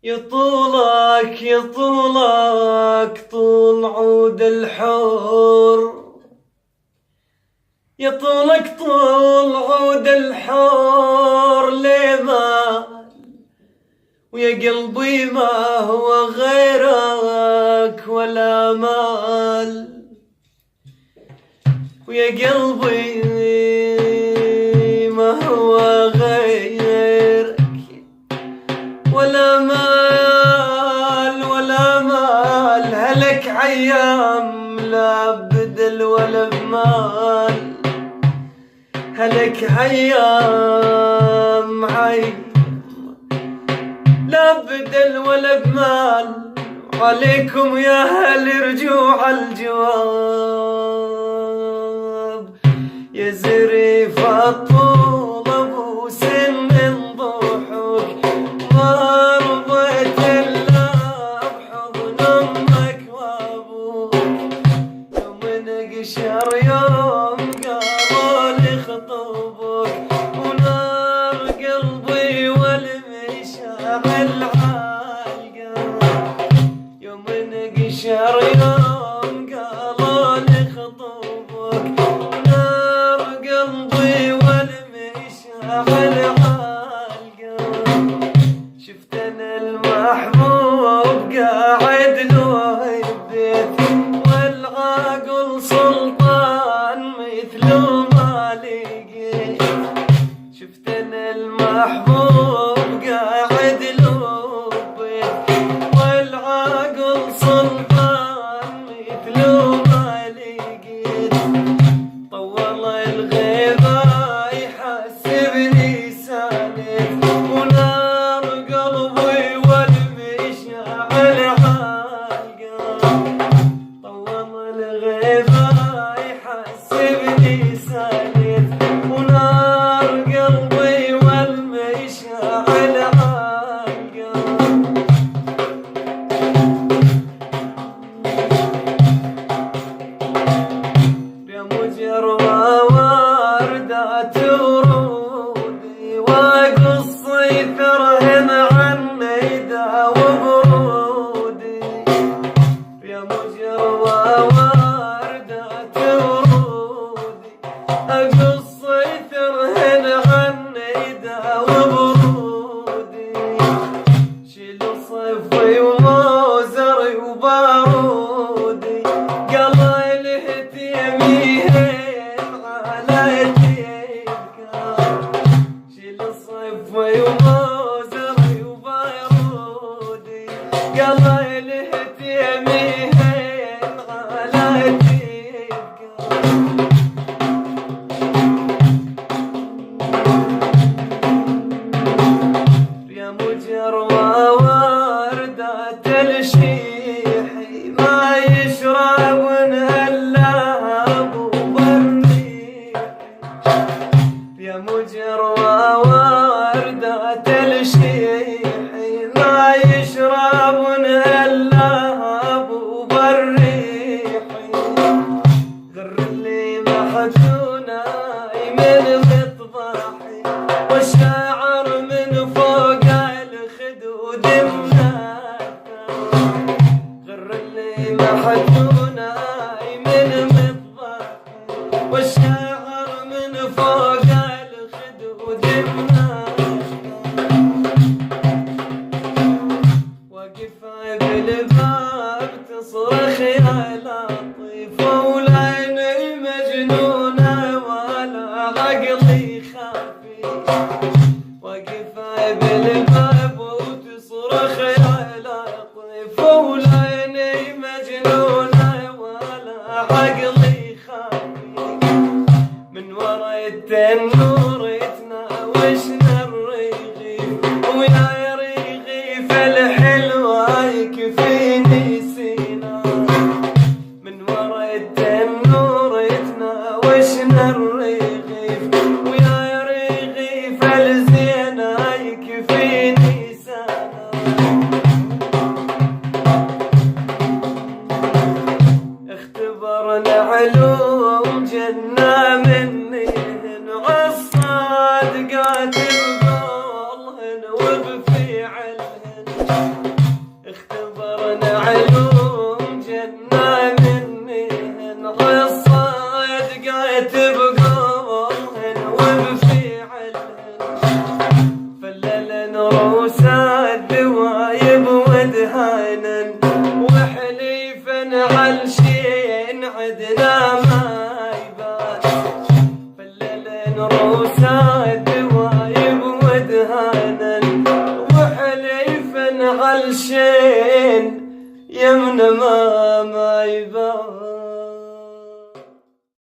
يطولك يطولك طول عود الحور، يطولك طول عود الحور ليمال، ويا قلبي ما هو غيرك ولا مال، ويا قلبي ما هو غيرك ولا مال ولا مال. هلك عيام لا بدل ولا بمال، هلك عيام لا بدل ولا بمال. عليكم يا هل رجوع الجواب، يا زريف الطول ابو سن ضحوك، ما رضيت الا بحضن امك وابوك. يوم نقشر يوم قالوا لي خطوبك، ونار قلبي والمشاعل عالقلب. يوم نقشر يوم قالوا لي خطوبك، ونار قلبي والمشاعل عالقلب. شفت انا المحبوب قاعد له البيت، والعاقل سلطان مثله ما لقيت. شفت انا المحبوب قاعد له بيت، والعاقل سلطان مثله ما لقيت. طول الغيبة يحسبني سالك، ونار قلبي والمشاعل عالقلب. طول الغيبة يحسبني سالك، ونار قلبي والمشاعل عالقلب. يا مجروى وردات ورودي، وقصي ثرهن عني داوب برودي. يا مجروى وردات ورودي، أقصي ثرهن عني داوب برودي. شيلوا صيفي وموزري وبارودي، قليل هتيميهن على تبكار. شيلوا صيفي وموزري وبارودي، قليل هتيميهن على تبكار. يا مجروى وردات الشيحي، ما يشربن الا ابو بريحي. يا مجروى وردات الشيحي، ما يشربن الا ابو بريحي. غر اللي محجونا من مطبحي، والشعر من فوق الخدود مناثر. غر اللي محجونا من مطبحي، والشعر من فوق الخدود مناثر. واقفة بالباب تصرخ يا لطيفة، ولعيني مجنونة ولا عقلي خافي. واقفة بالباب وتصرخ يا لطيفة، ولعيني مجنونة ولا عقلي خافي. من ورا التنور يتناوشنا الرغيف، ويا رغيف الحلوة يكفيني سينا. من ورا التنور يتناوشنا الرغيف، ويا رغيف الزينة يكفيني سنة. اختبرنا علوم جنة مني، عالصادقات بقولهن وبفعلهن. اختبرنا علوم جنة منهن غصات قايت بقولهن وبفعلهن فللن روس الذوايب ودهانن